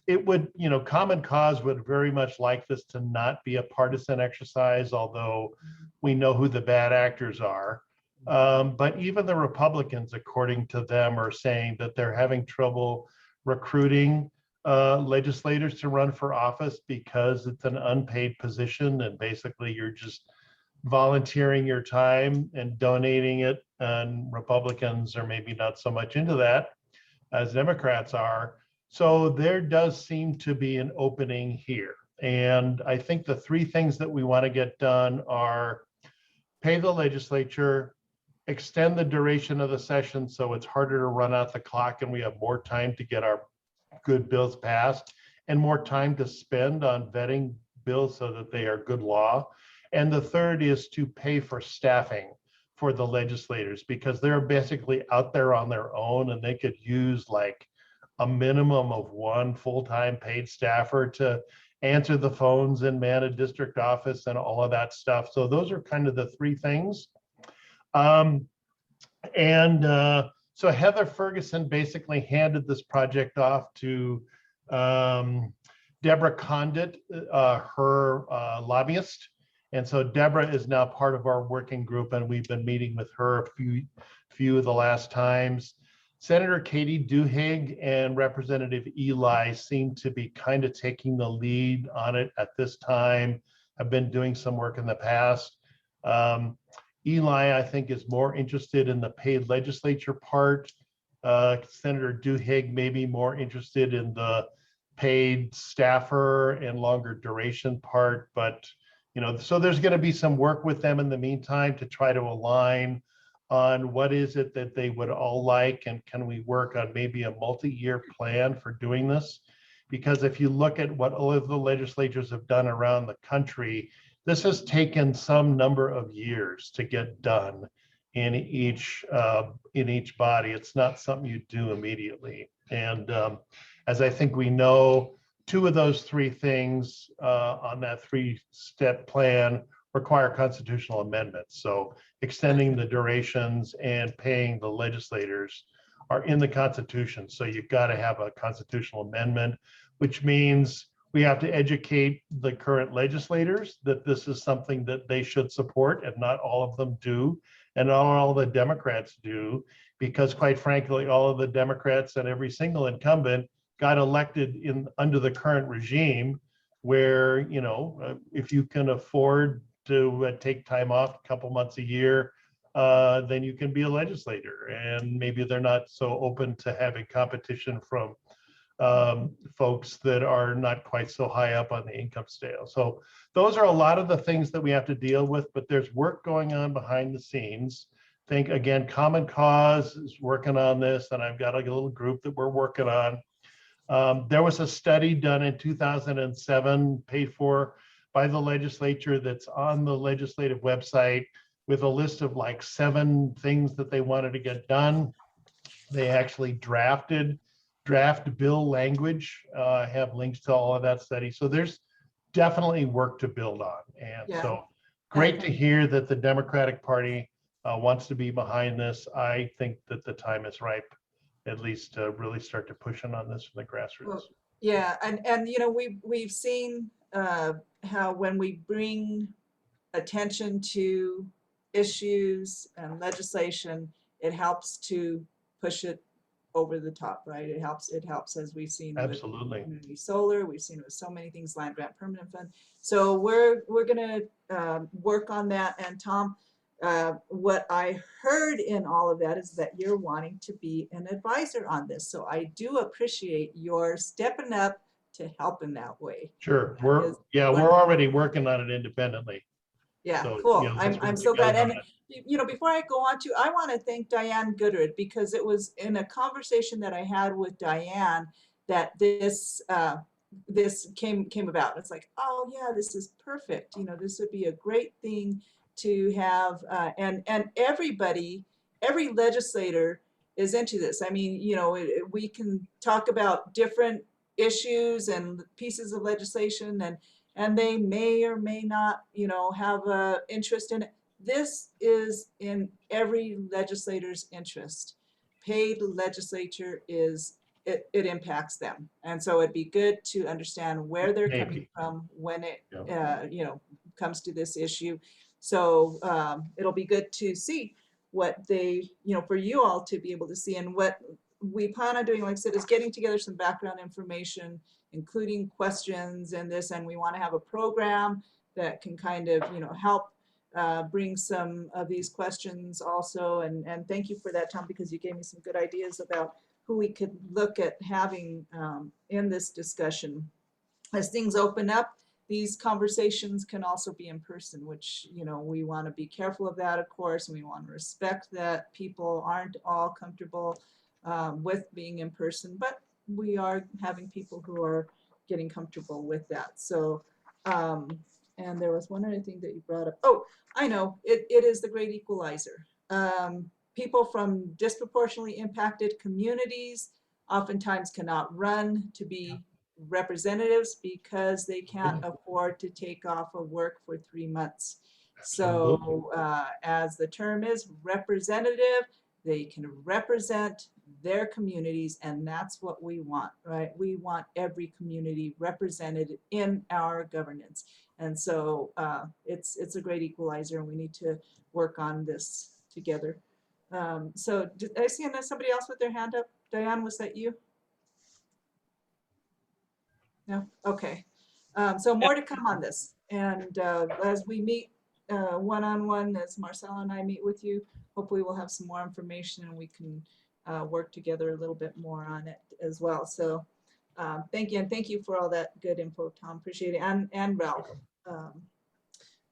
It would, you know, Common Cause would very much like this to not be a partisan exercise, although we know who the bad actors are. But even the Republicans, according to them, are saying that they're having trouble recruiting legislators to run for office because it's an unpaid position, and basically you're just volunteering your time and donating it, and Republicans are maybe not so much into that as Democrats are. So there does seem to be an opening here. And I think the three things that we want to get done are pay the legislature, extend the duration of the session so it's harder to run out the clock and we have more time to get our good bills passed, and more time to spend on vetting bills so that they are good law. And the third is to pay for staffing for the legislators, because they're basically out there on their own and they could use like a minimum of one full-time paid staffer to answer the phones and man a district office and all of that stuff. So those are kind of the three things. So Heather Ferguson basically handed this project off to Deborah Condit, her lobbyist. And so Deborah is now part of our working group, and we've been meeting with her a few of the last times. Senator Katie Duhigg and Representative Eli seem to be kind of taking the lead on it at this time. I've been doing some work in the past. Eli, I think, is more interested in the paid legislature part. Senator Duhigg may be more interested in the paid staffer and longer duration part. But, you know, so there's going to be some work with them in the meantime to try to align on what is it that they would all like, and can we work on maybe a multi-year plan for doing this? Because if you look at what all of the legislatures have done around the country, this has taken some number of years to get done in each body. It's not something you do immediately. And as I think we know, two of those three things on that three-step plan require constitutional amendments. So extending the durations and paying the legislators are in the Constitution. So you've got to have a constitutional amendment, which means we have to educate the current legislators that this is something that they should support, and not all of them do, and not all the Democrats do. because quite frankly, all of the Democrats and every single incumbent got elected under the current regime where, if you can afford to take time off a couple months a year, then you can be a legislator. And maybe they're not so open to having competition from folks that are not quite so high up on the income scale. So those are a lot of the things that we have to deal with, but there's work going on behind the scenes. Think again, Common Cause is working on this, and I've got a little group that we're working on. There was a study done in 2007, paid for by the legislature, that's on the legislative website with a list of like 7 things that they wanted to get done. They actually draft bill language, have links to all of that study. So there's definitely work to build on. And so great to hear that the Democratic Party wants to be behind this. I think that the time is ripe, at least to really start to push on this from the grassroots. Well, yeah, and we've seen how when we bring attention to issues and legislation, it helps to push it over the top, right? It helps as we've seen Absolutely. with community solar, we've seen it with so many things, land grant permanent fund. So we're gonna work on that. And Tom, what I heard in all of that is that you're wanting to be an advisor on this. So I do appreciate your stepping up to help in that way. Sure, we're already working on it independently. Yeah, So, cool. that's I'm what so we got glad. And going. before I go on to, I want to thank Diane Goodred, because it was in a conversation that I had with Diane that this came about. It's like, oh yeah, this is perfect. This would be a great thing to have, and every legislator is into this. I mean, we can talk about different issues and pieces of legislation, and they may or may not, have a interest in it. This is in every legislator's interest. Paid legislature it impacts them. And so it'd be good to understand where they're coming from when it, comes to this issue. So it'll be good to see what they, for you all to be able to see. And what we plan on doing, like I said, is getting together some background information, including questions and this, and we want to have a program that can kind of, help bring some of these questions also. And thank you for that, Tom, because you gave me some good ideas about who we could look at having in this discussion. As things open up, these conversations can also be in person, which, we want to be careful of that, of course, and we want to respect that people aren't all comfortable with being in person, but we are having people who are getting comfortable with that. So, and there was one other thing that you brought up. Oh, I know, it is the great equalizer. People from disproportionately impacted communities oftentimes cannot run to be representatives because they can't afford to take off of work for 3 months. So as the term is, representative, they can represent their communities, and that's what we want, right? We want every community represented in our governance. And so it's a great equalizer, and we need to work on this together. So did I see somebody else with their hand up? Diane, was that you? No? Okay. So more to come on this. And as we meet one-on-one, as Marcella and I meet with you, hopefully we'll have some more information and we can work together a little bit more on it as well. So thank you. And thank you for all that good info, Tom. Appreciate it. And Ralph.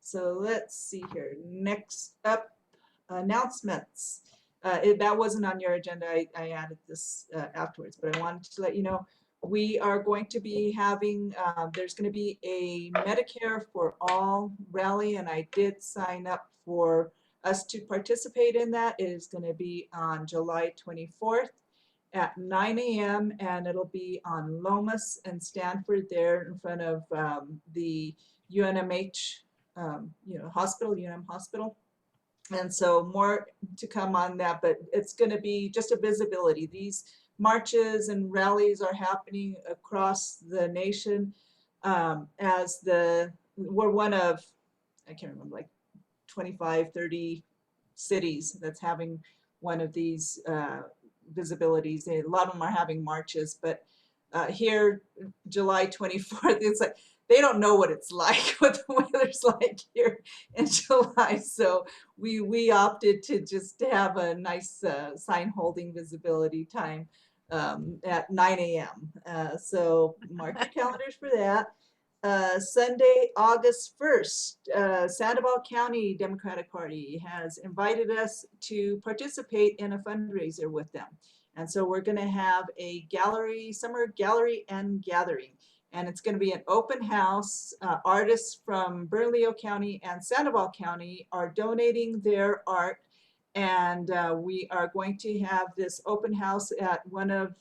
So let's see here. Next up, announcements. That wasn't on your agenda. I added this afterwards, but I wanted to let you know we are going to be having, there's going to be a Medicare for All rally, and I did sign up for us to participate in that. It is going to be on July 24th at 9 a.m. and it'll be on Lomas and Stanford there in front of the UNMH, hospital, UNM hospital. And so more to come on that, but it's going to be just a visibility. These marches and rallies are happening across the nation as we're one of, I can't remember, like 25, 30 cities that's having one of these visibilities. A lot of them are having marches, but here, July 24th, it's like, they don't know what it's like, what the weather's like here in July. So we opted to just have a nice sign holding visibility time at 9 a.m. So mark your calendars for that. Sunday, August 1st, Sandoval County Democratic Party has invited us to participate in a fundraiser with them. And so we're going to have a gallery, summer gallery and gathering. And it's going to be an open house. Artists from Bernalillo County and Sandoval County are donating their art. And we are going to have this open house at one of,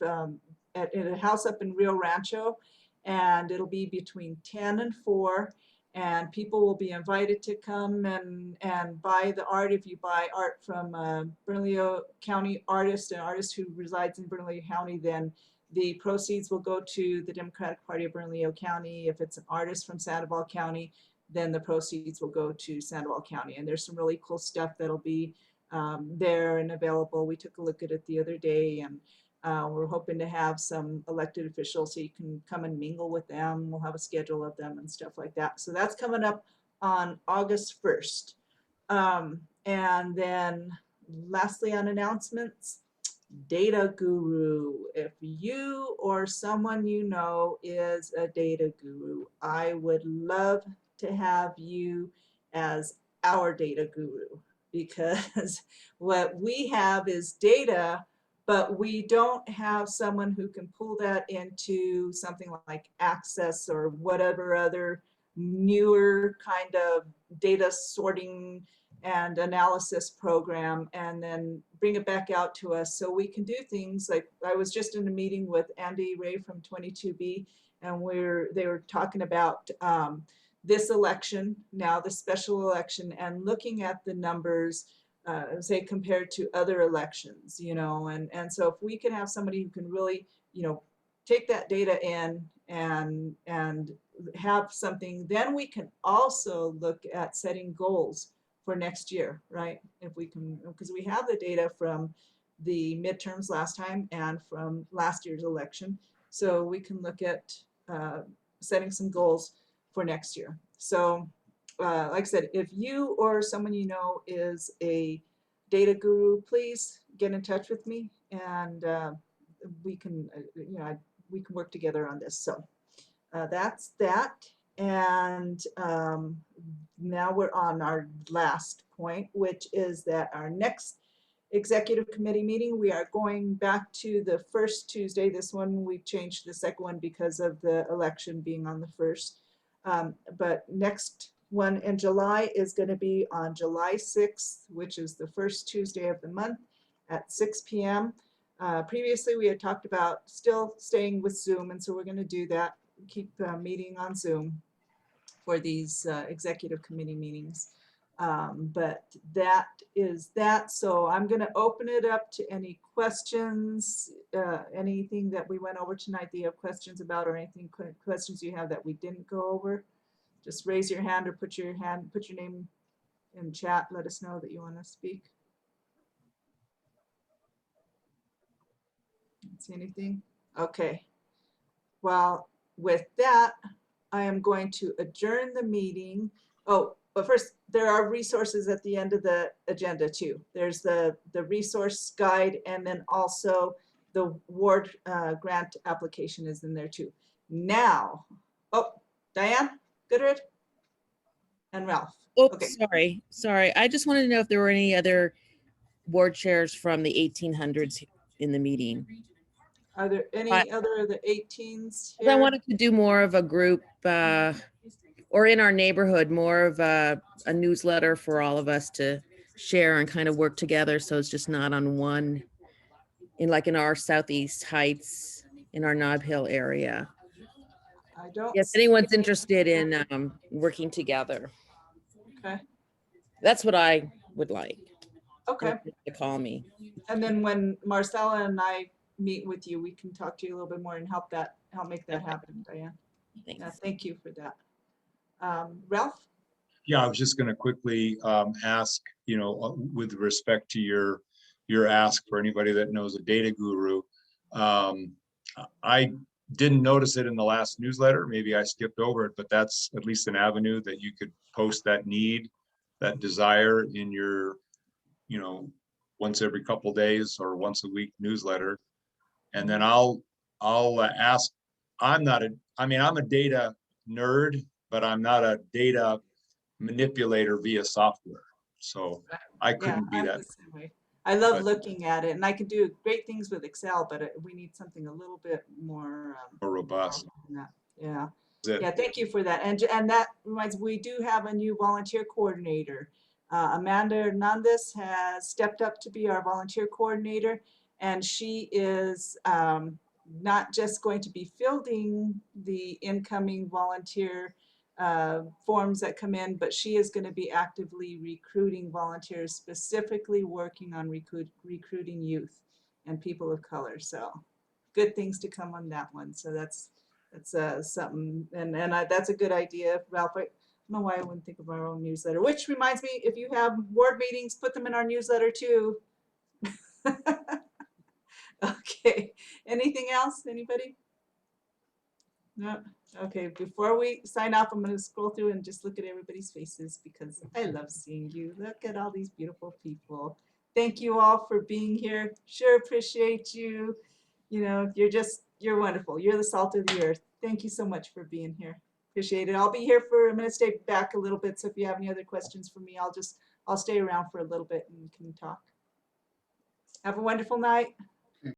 at a house up in Rio Rancho. And it'll be between 10 and 4. And people will be invited to come and buy the art. If you buy art from Bernalillo County artist, an artist who resides in Bernalillo County, then the proceeds will go to the Democratic Party of Bernalillo County. If it's an artist from Sandoval County, then the proceeds will go to Sandoval County. And there's some really cool stuff that'll be there and available. We took a look at it the other day, and we're hoping to have some elected officials so you can come and mingle with them. We'll have a schedule of them and stuff like that. So that's coming up on August 1st. And then lastly on announcements, Data Guru. If you or someone you know is a data guru, I would love to have you as our data guru, because what we have is data, but we don't have someone who can pull that into something like Access or whatever other newer kind of data sorting and analysis program, and then bring it back out to us so we can do things like, I was just in a meeting with Andy Ray from 22B, and they were talking about this election, now the special election, and looking at the numbers, say compared to other elections, you know, and so if we can have somebody who can really, you know, take that data in and have something, then we can also look at setting goals for next year, right? If we can, because we have the data from the midterms last time and from last year's election, so we can look at setting some goals for next year. So like I said, if you or someone you know is a data guru, please get in touch with me, and we can, you know, we can work together on this. So that's that. And now we're on our last point, which is that our next executive committee meeting, we are going back to the first Tuesday. This one we've changed to the second one because of the election being on the first. But next one in July is going to be on July 6th, which is the first Tuesday of the month at 6 p.m. Previously, we had talked about still staying with Zoom, and so we're going to do that, keep meeting on Zoom for these executive committee meetings. But that is that. So I'm going to open it up to any questions, anything that we went over tonight that you have questions about, or anything questions you have that we didn't go over. Just raise your hand or put your name in chat. Let us know that you want to speak. See anything? Okay. Well, with that, I am going to adjourn the meeting. Oh, but first, there are resources at the end of the agenda too. There's the resource guide, and then also the ward grant application is in there too. Now, oh, Diane, Goodrich, and Ralph. Oh, Okay. sorry. I just wanted to know if there were any other board chairs from the 1800s in the meeting. Are there any other of the 18s I here? wanted to do more of a group, or in our neighborhood, more of a newsletter for all of us to share and kind of work together. So it's just not on one, in our Southeast Heights, in our Nob Hill area. I don't. If anyone's interested in working together. Okay. That's what I would like. Okay. To call me. And then when Marcella and I meet with you, we can talk to you a little bit more and help make that happen, Diane. Thanks. Yeah, thank you for that. Ralph? Yeah, I was just going to quickly ask, you know, with respect to your your ask for anybody that knows a data guru. I didn't notice it in the last newsletter. Maybe I skipped over it, but that's at least an avenue that you could post that need, that desire in your, you know, once every couple days or once a week newsletter. And then I'll ask, I'm a data nerd, but I'm not a data manipulator via software. So I couldn't be I'm that. the same way. I love but- looking at it, and I can do great things with Excel, but we need something a little bit more More robust. than that. Yeah. That's it. Yeah, thank you for that. And that reminds me, we do have a new volunteer coordinator. Amanda Hernandez has stepped up to be our volunteer coordinator, and she is not just going to be fielding the incoming volunteer forms that come in, but she is going to be actively recruiting volunteers, specifically working on recruiting youth and people of color. So good things to come on that one. So that's something, and that's a good idea, Ralph. I don't know why I wouldn't think of our own newsletter, which reminds me, if you have board meetings, put them in our newsletter too. Okay, anything else, anybody? No, okay, before we sign off, I'm gonna scroll through and just look at everybody's faces because I love seeing you. Look at all these beautiful people. Thank you all for being here. Sure appreciate you. You know, you're wonderful. You're the salt of the earth. Thank you so much for being here. Appreciate it. I'm gonna stay back a little bit. So if you have any other questions for me, I'll stay around for a little bit and we can talk. Have a wonderful night.